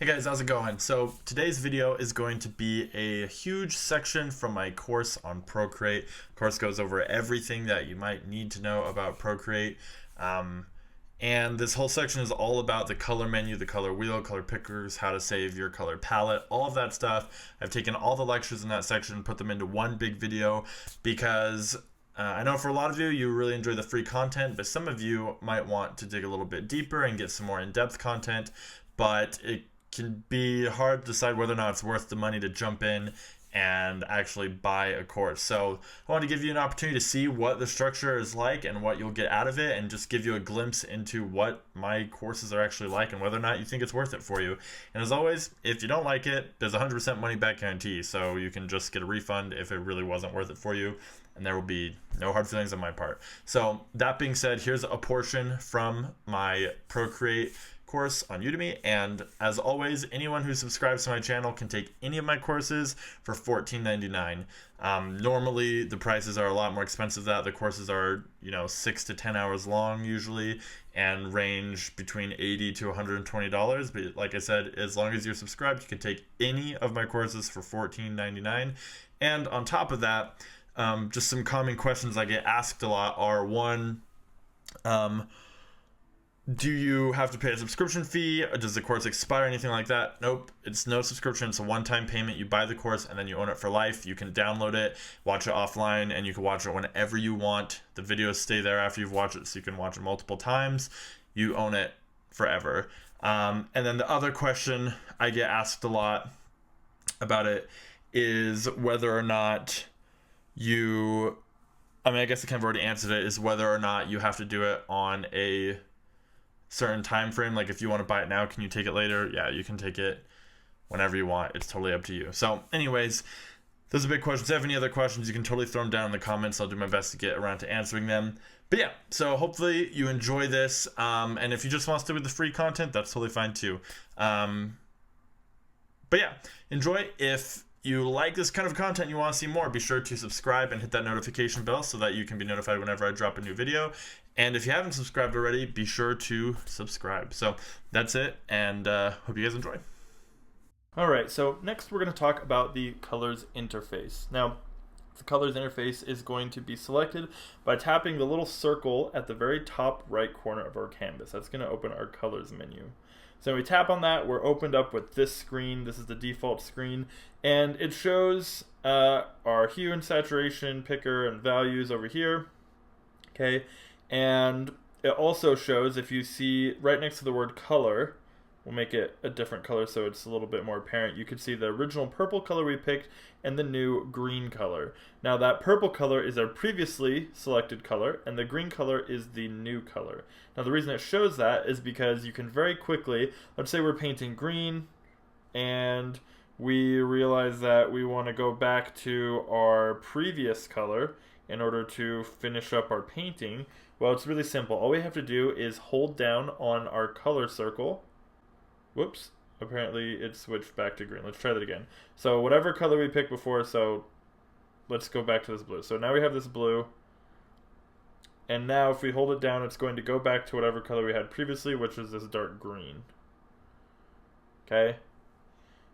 Hey guys, how's it going? So today's video is going to be a huge section from my course on Procreate. The course goes over everything that you might need to know about Procreate. And this whole section is all about the color menu, the color wheel, color pickers, how to save your color palette, all of that stuff. I've taken all the lectures in that section and put them into one big video because I know for a lot of you, you really enjoy the free content, but some of you might want to dig a little bit deeper and get some more in-depth content, but it can be hard to decide whether or not it's worth the money to jump in and actually buy a course. So I want to give you an opportunity to see what the structure is like and what you'll get out of it, and just give you a glimpse into what my courses are actually like and whether or not you think it's worth it for you. And as always, if you don't like it, there's a 100% money back guarantee, so you can just get a refund if it really wasn't worth it for you, and there will be no hard feelings on my part. So that being said, here's a portion from my Procreate course on Udemy, and as always, anyone who subscribes to my channel can take any of my courses for $14.99. Normally the prices are a lot more expensive than that. The courses are 6 to 10 hours long usually and range between $80 to $120, but like I said, as long as you're subscribed, you can take any of my courses for $14.99. And on top of that, just some common questions I get asked a lot are: one, do you have to pay a subscription fee? Does the course expire? Anything like that? Nope. It's no subscription. It's a one-time payment. You buy the course and then you own it for life. You can download it, watch it offline, and you can watch it whenever you want. The videos stay there after you've watched it, so you can watch it multiple times. You own it forever. And then the other question I get asked a lot about it is whether or not I guess I kind of already answered it, is whether or not you have to do it on a certain time frame. Like, if you want to buy it now, can you take it later? Yeah, you can take it whenever you want. It's totally up to you. So anyways, those are big questions. If you have any other questions, you can totally throw them down in the comments. I'll do my best to get around to answering them. But yeah, so hopefully you enjoy this, and if you just want to stay with the free content, that's totally fine too. But yeah, enjoy. If you like this kind of content and you want to see more, be sure to subscribe and hit that notification bell so that you can be notified whenever I drop a new video. And if you haven't subscribed already, be sure to subscribe. So that's it, and hope you guys enjoy. Alright, so next we're going to talk about the colors interface. Now, the colors interface is going to be selected by tapping the little circle at the very top right corner of our canvas. That's going to open our colors menu. So when we tap on that, we're opened up with this screen. This is the default screen, and it shows our hue and saturation picker and values over here. Okay, and it also shows, if you see right next to the word color, we'll make it a different color so it's a little bit more apparent. You can see the original purple color we picked and the new green color. Now that purple color is our previously selected color, and the green color is the new color. Now the reason it shows that is because you can very quickly, let's say we're painting green and we realize that we want to go back to our previous color in order to finish up our painting. Well, it's really simple. All we have to do is hold down on our color circle. Whoops, apparently it switched back to green. Let's try that again. So whatever color we picked before, so let's go back to this blue. So now we have this blue, and now if we hold it down, it's going to go back to whatever color we had previously, which was this dark green. Okay?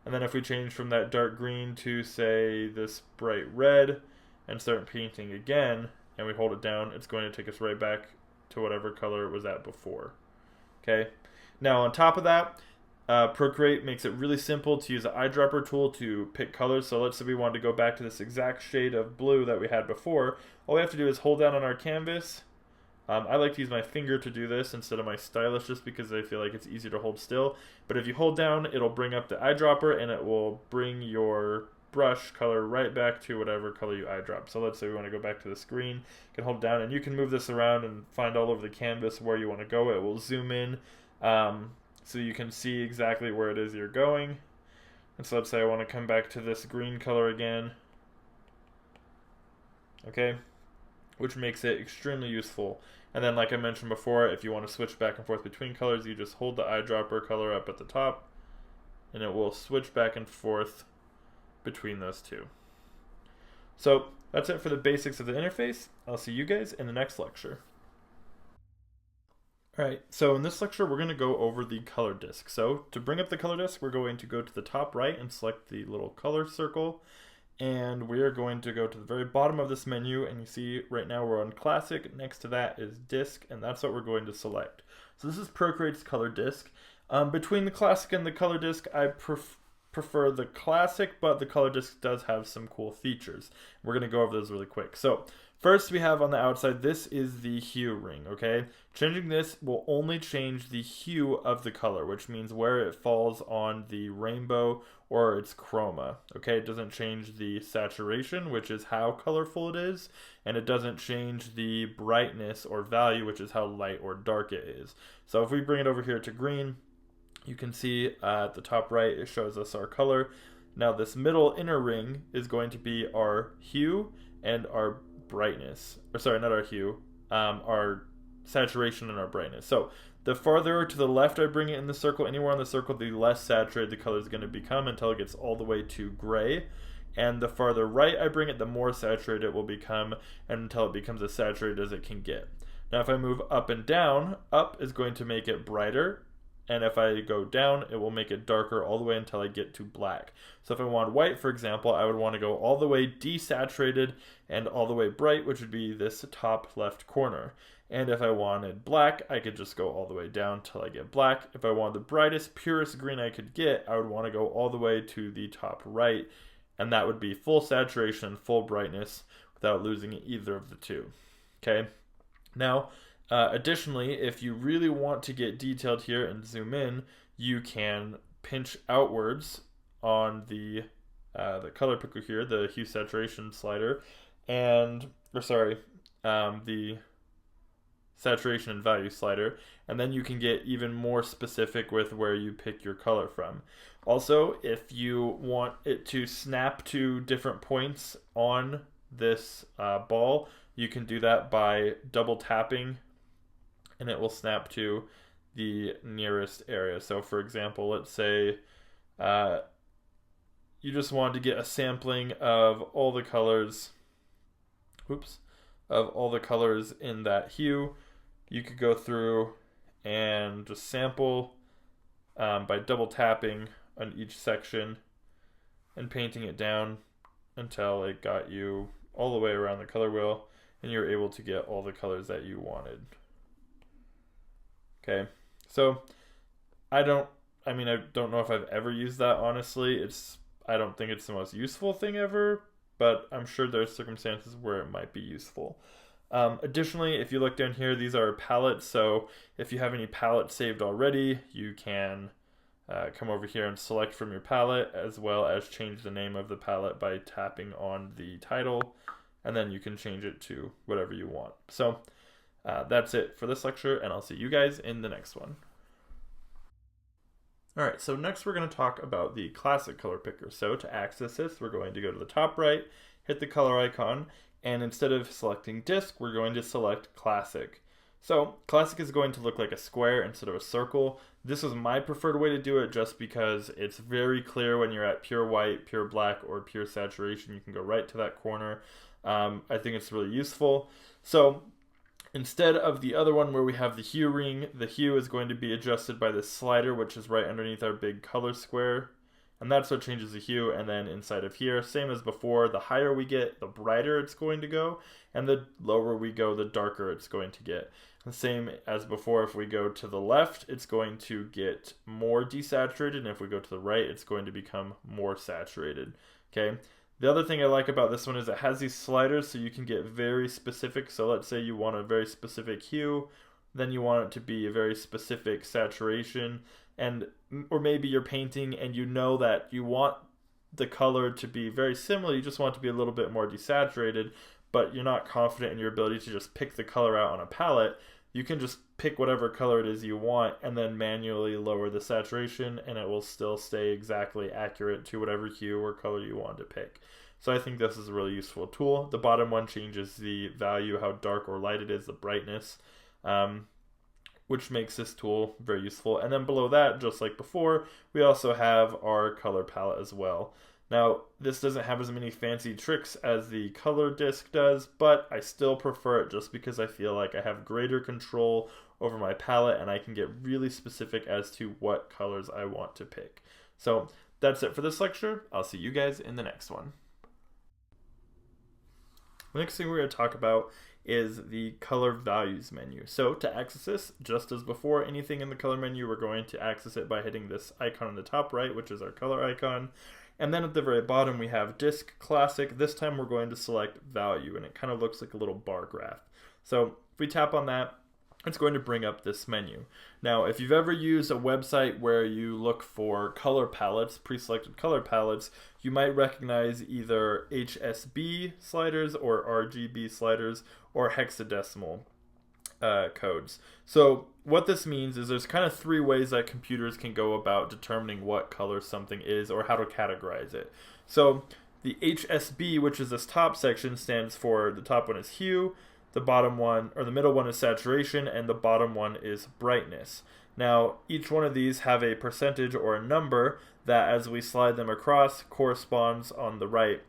And then if we change from that dark green to, say, this bright red, and start painting again, and we hold it down, it's going to take us right back to whatever color it was at before. Okay? Now on top of that, Procreate makes it really simple to use the eyedropper tool to pick colors. So let's say we wanted to go back to this exact shade of blue that we had before. All we have to do is hold down on our canvas. I like to use my finger to do this instead of my stylus, just because I feel like it's easier to hold still. But if you hold down, it'll bring up the eyedropper, and it will bring your brush color right back to whatever color you eyedrop. So let's say we want to go back to the screen. You can hold down, and you can move this around and find all over the canvas where you want to go. It will zoom in, so you can see exactly where it is you're going. And so let's say I want to come back to this green color again. Okay, which makes it extremely useful. And then, like I mentioned before, if you want to switch back and forth between colors, you just hold the eyedropper color up at the top, and it will switch back and forth between those two. So that's it for the basics of the interface. I'll see you guys in the next lecture. All right, so in this lecture, we're going to go over the color disk. So to bring up the color disk, we're going to go to the top right and select the little color circle. And we are going to go to the very bottom of this menu, and you see right now we're on classic. Next to that is disk, and that's what we're going to select. So this is Procreate's color disk. Between the classic and the color disk, I prefer the classic, but the color disk does have some cool features. We're going to go over those really quick. So first we have on the outside, this is the hue ring, okay? Changing this will only change the hue of the color, which means where it falls on the rainbow or its chroma, okay? It doesn't change the saturation, which is how colorful it is, and it doesn't change the brightness or value, which is how light or dark it is. So if we bring it over here to green, you can see at the top right, it shows us our color. Now this middle inner ring is going to be our hue and our brightness, or sorry, not our hue, our saturation and our brightness. So the farther to the left I bring it in the circle, anywhere on the circle, the less saturated the color is going to become until it gets all the way to gray. And the farther right I bring it, the more saturated it will become until it becomes as saturated as it can get. Now if I move up and down, up is going to make it brighter, and if I go down, it will make it darker all the way until I get to black. So if I want white, for example, I would want to go all the way desaturated and all the way bright, which would be this top left corner. And if I wanted black, I could just go all the way down till I get black. If I wanted the brightest, purest green I could get, I would want to go all the way to the top right, and that would be full saturation, full brightness, without losing either of the two. Okay? Now, additionally, if you really want to get detailed here and zoom in, you can pinch outwards on the color picker here, the hue saturation slider, the saturation and value slider, and then you can get even more specific with where you pick your color from. Also, if you want it to snap to different points on this ball, you can do that by double tapping, and it will snap to the nearest area. So for example, let's say you just wanted to get a sampling of all the colors, in that hue. You could go through and just sample by double tapping on each section and painting it down until it got you all the way around the color wheel, and you're able to get all the colors that you wanted. Okay, so I don't know if I've ever used that, honestly. I don't think it's the most useful thing ever, but I'm sure there's circumstances where it might be useful. Additionally, if you look down here, these are palettes, so if you have any palettes saved already, you can come over here and select from your palette, as well as change the name of the palette by tapping on the title, and then you can change it to whatever you want. So that's it for this lecture, and I'll see you guys in the next one. Alright, so next we're going to talk about the classic color picker. So to access this, we're going to go to the top right, hit the color icon, and instead of selecting disk, we're going to select classic. So classic is going to look like a square instead of a circle. This is my preferred way to do it just because it's very clear when you're at pure white, pure black, or pure saturation. You can go right to that corner. I think it's really useful. So instead of the other one where we have the hue ring, the hue is going to be adjusted by this slider, which is right underneath our big color square. And that's what changes the hue. And then inside of here, same as before, the higher we get, the brighter it's going to go. And the lower we go, the darker it's going to get. The same as before, if we go to the left, it's going to get more desaturated. And if we go to the right, it's going to become more saturated. Okay. The other thing I like about this one is it has these sliders so you can get very specific. So let's say you want a very specific hue, then you want it to be a very specific saturation, or maybe you're painting and you know that you want the color to be very similar, you just want it to be a little bit more desaturated, but you're not confident in your ability to just pick the color out on a palette. You can just pick whatever color it is you want and then manually lower the saturation, and it will still stay exactly accurate to whatever hue or color you want to pick. So I think this is a really useful tool. The bottom one changes the value, how dark or light it is, the brightness, which makes this tool very useful. And then below that, just like before, we also have our color palette as well. Now, this doesn't have as many fancy tricks as the color disc does, but I still prefer it just because I feel like I have greater control over my palette and I can get really specific as to what colors I want to pick. So that's it for this lecture. I'll see you guys in the next one. The next thing we're going to talk about is the color values menu. So to access this, just as before, anything in the color menu, we're going to access it by hitting this icon on the top right, which is our color icon. And then at the very bottom, we have Disk Classic. This time we're going to select Value, and it kind of looks like a little bar graph. So if we tap on that, it's going to bring up this menu. Now, if you've ever used a website where you look for color palettes, pre-selected color palettes, you might recognize either HSB sliders or RGB sliders or hexadecimal codes. So what this means is there's kind of three ways that computers can go about determining what color something is or how to categorize it. So the HSB, which is this top section, stands for, the top one is hue, the bottom one, or the middle one is saturation, and the bottom one is brightness. Now, each one of these have a percentage or a number that, as we slide them across, corresponds on the right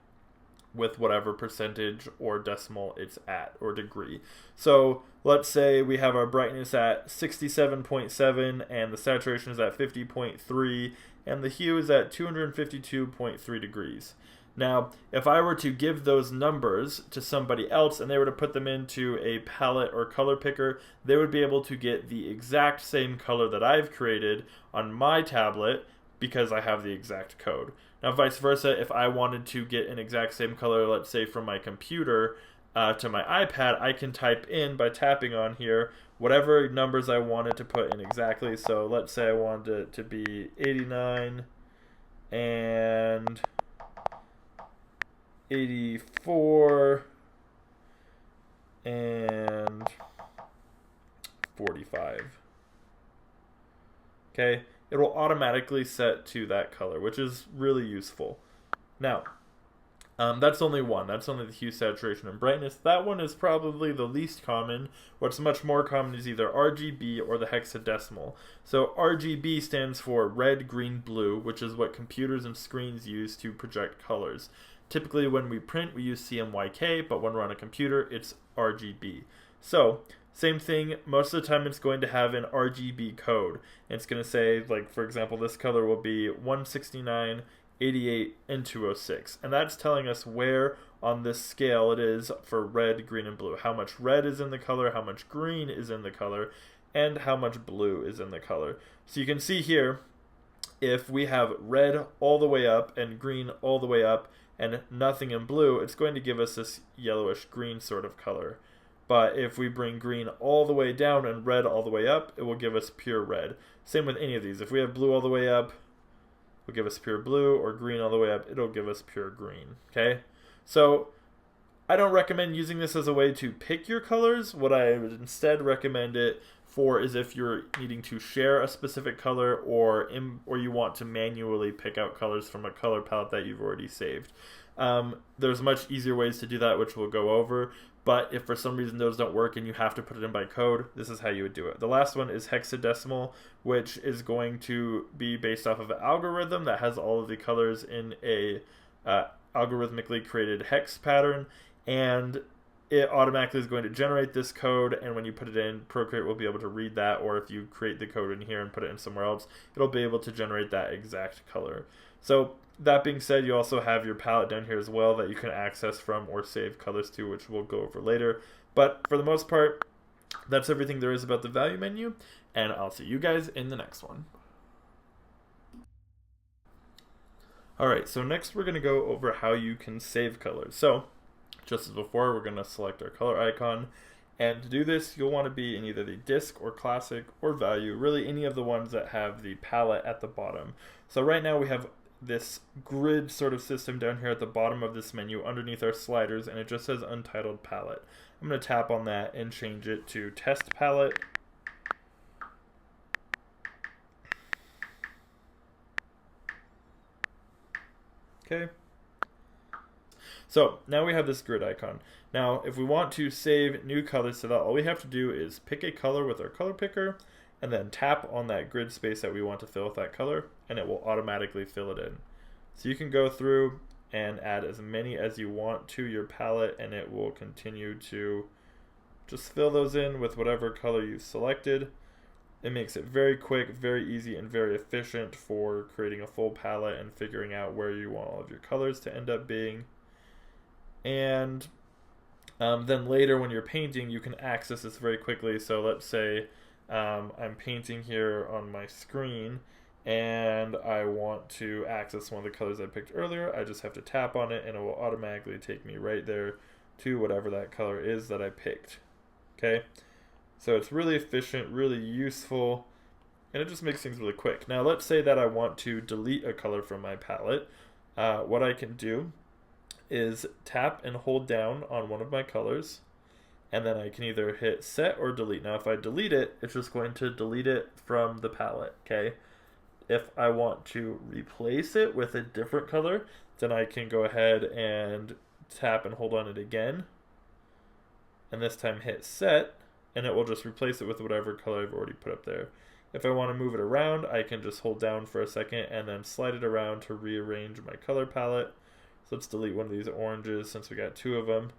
with whatever percentage or decimal it's at, or degree. So let's say we have our brightness at 67.7 and the saturation is at 50.3 and the hue is at 252.3 degrees. Now, if I were to give those numbers to somebody else and they were to put them into a palette or color picker, they would be able to get the exact same color that I've created on my tablet because I have the exact code. Now, vice versa, if I wanted to get an exact same color, let's say from my computer to my iPad, I can type in, by tapping on here, whatever numbers I wanted to put in exactly. So let's say I wanted it to be 89 and 84 and 45. Okay, it will automatically set to that color, which is really useful. Now, that's only one. That's only the hue, saturation, and brightness. That one is probably the least common. What's much more common is either RGB or the hexadecimal. So RGB stands for red, green, blue, which is what computers and screens use to project colors. Typically when we print, we use CMYK, but when we're on a computer, it's RGB. So, same thing, most of the time it's going to have an RGB code. It's going to say, like, for example, this color will be 169, 88, and 206. And that's telling us where on this scale it is for red, green, and blue. How much red is in the color, how much green is in the color, and how much blue is in the color. So you can see here, if we have red all the way up and green all the way up, and nothing in blue, it's going to give us this yellowish green sort of color. But if we bring green all the way down and red all the way up, it will give us pure red. Same with any of these. If we have blue all the way up, it will give us pure blue, or green all the way up, it'll give us pure green. Okay? So I don't recommend using this as a way to pick your colors. What I would instead recommend it for is if you're needing to share a specific color or you want to manually pick out colors from a color palette that you've already saved. There's much easier ways to do that, which we'll go over, but if for some reason those don't work and you have to put it in by code, this is how you would do it. The last one is hexadecimal, which is going to be based off of an algorithm that has all of the colors in a algorithmically created hex pattern, and it automatically is going to generate this code, and when you put it in, Procreate will be able to read that, or if you create the code in here and put it in somewhere else, it'll be able to generate that exact color. So that being said, you also have your palette down here as well that you can access from or save colors to, which we'll go over later. But for the most part, that's everything there is about the value menu, and I'll see you guys in the next one. Alright, so next we're going to go over how you can save colors. So just as before, we're going to select our color icon, and to do this you'll want to be in either the disk or classic or value, really any of the ones that have the palette at the bottom. So right now we have this grid sort of system down here at the bottom of this menu underneath our sliders, and it just says untitled palette. I'm going to tap on that and change it to test palette. Okay. So now we have this grid icon. Now if we want to save new colors to that, all we have to do is pick a color with our color picker and then tap on that grid space that we want to fill with that color, and it will automatically fill it in. So you can go through and add as many as you want to your palette, and it will continue to just fill those in with whatever color you've selected. It makes it very quick, very easy, and very efficient for creating a full palette and figuring out where you want all of your colors to end up being. And then later when you're painting, you can access this very quickly. So let's say I'm painting here on my screen and I want to access one of the colors I picked earlier. I just have to tap on it and it will automatically take me right there to whatever that color is that I picked. Okay, so it's really efficient, really useful, and it just makes things really quick. Now let's say that I want to delete a color from my palette. What I can do is tap and hold down on one of my colors, and then I can either hit set or delete. Now if I delete it, it's just going to delete it from the palette, okay? If I want to replace it with a different color, then I can go ahead and tap and hold on it again, and this time hit set, and it will just replace it with whatever color I've already put up there. If I want to move it around, I can just hold down for a second and then slide it around to rearrange my color palette. So let's delete one of these oranges since we got two of them.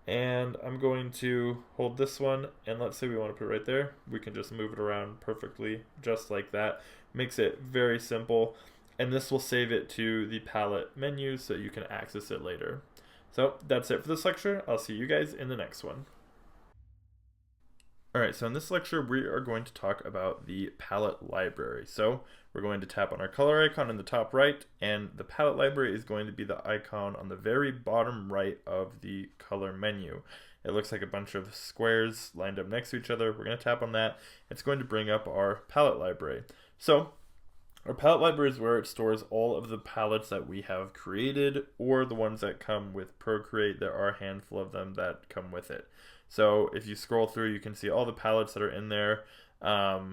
And I'm going to hold this one, and let's say we want to put it right there. We can just move it around perfectly, just like that. Makes it very simple, and this will save it to the palette menu so you can access it later. So that's it for this lecture. I'll see you guys in the next one. Alright, so in this lecture we are going to talk about the palette library. So we're going to tap on our color icon in the top right, and the palette library is going to be the icon on the very bottom right of the color menu. It looks like a bunch of squares lined up next to each other. We're going to tap on that. It's going to bring up our palette library. So our palette library is where it stores all of the palettes that we have created, or the ones that come with Procreate. There are a handful of them that come with it. So if you scroll through, you can see all the palettes that are in there. I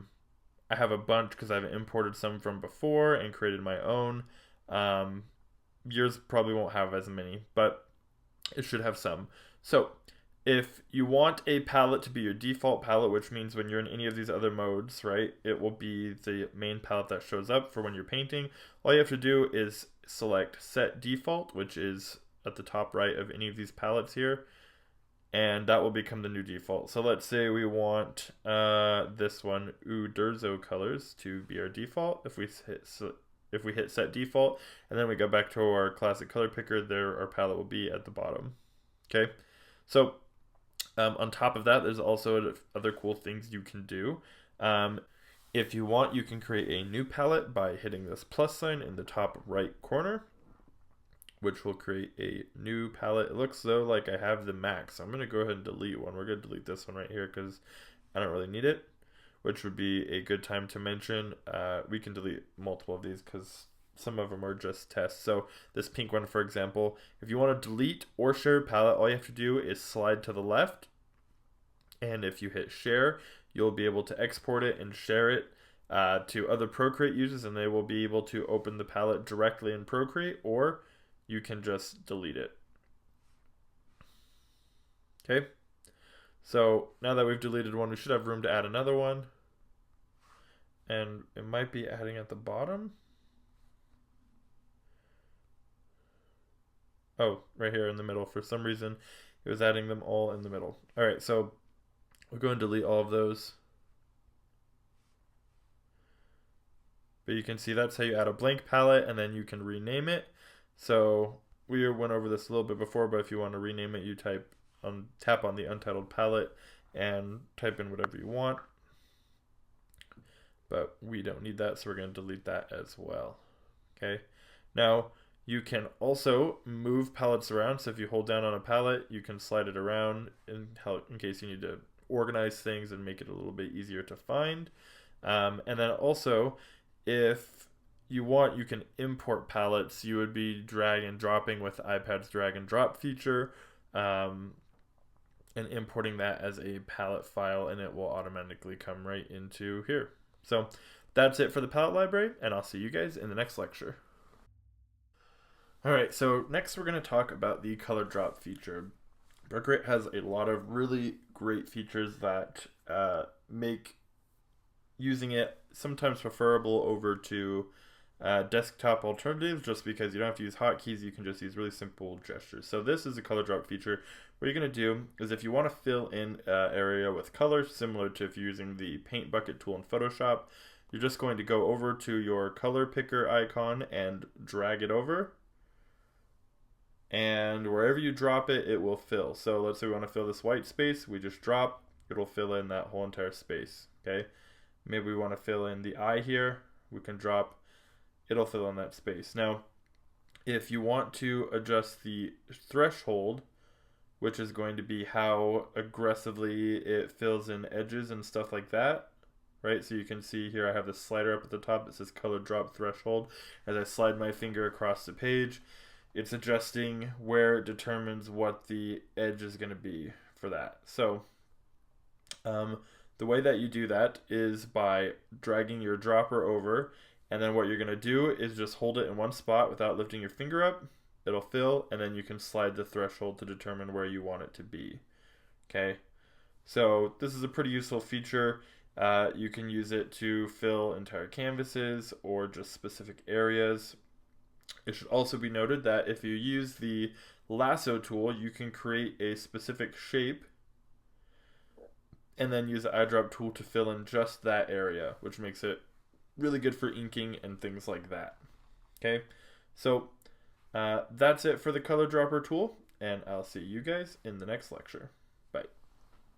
have a bunch because I've imported some from before and created my own. Yours probably won't have as many, but it should have some. So if you want a palette to be your default palette, which means when you're in any of these other modes, right, it will be the main palette that shows up for when you're painting. All you have to do is select set default, which is at the top right of any of these palettes here, and that will become the new default. So let's say we want this one, Uderzo colors, to be our default. If we hit set default and then we go back to our classic color picker, there our palette will be at the bottom. Okay, so on top of that, there's also other cool things you can do. If you want, you can create a new palette by hitting this plus sign in the top right corner, which will create a new palette. It looks though like I have the max, so I'm going to go ahead and delete one. We're going to delete this one right here because I don't really need it, which would be a good time to mention. We can delete multiple of these because some of them are just tests. So this pink one, for example, if you want to delete or share a palette, all you have to do is slide to the left, and if you hit share, you'll be able to export it and share it to other Procreate users, and they will be able to open the palette directly in Procreate, or you can just delete it. Okay, so now that we've deleted one, we should have room to add another one, and it might be adding at the bottom. Oh, right here in the middle. For some reason, it was adding them all in the middle. All right, so we'll go and delete all of those. But you can see that's how you add a blank palette, and then you can rename it. So we went over this a little bit before, but if you want to rename it, you tap on the untitled palette and type in whatever you want. But we don't need that, so we're going to delete that as well. Okay. Now you can also move palettes around. So if you hold down on a palette, you can slide it around in case you need to organize things and make it a little bit easier to find. And then also, if you want, you can import palettes. You would be drag and dropping with iPad's drag and drop feature, and importing that as a palette file, and it will automatically come right into here. So that's it for the palette library, and I'll see you guys in the next lecture. Alright, so next we're going to talk about the color drop feature. Procreate has a lot of really great features that make using it sometimes preferable over to desktop alternatives, just because you don't have to use hotkeys, you can just use really simple gestures. So this is a color drop feature. What you're going to do is if you want to fill in an area with color, similar to if you're using the paint bucket tool in Photoshop, you're just going to go over to your color picker icon and drag it over. And wherever you drop it, it will fill. So let's say we want to fill this white space, we just drop, it'll fill in that whole entire space, okay? Maybe we want to fill in the eye here, we can drop, it'll fill in that space. Now, if you want to adjust the threshold, which is going to be how aggressively it fills in edges and stuff like that, right? So you can see here I have this slider up at the top that says color drop threshold. As I slide my finger across the page, it's adjusting where it determines what the edge is going to be for that. So the way that you do that is by dragging your dropper over, and then what you're going to do is just hold it in one spot without lifting your finger up. It'll fill, and then you can slide the threshold to determine where you want it to be. Okay, so this is a pretty useful feature. You can use it to fill entire canvases or just specific areas. It should also be noted that if you use the lasso tool, you can create a specific shape and then use the eyedrop tool to fill in just that area, which makes it really good for inking and things like that. Okay, so that's it for the color dropper tool, and I'll see you guys in the next lecture.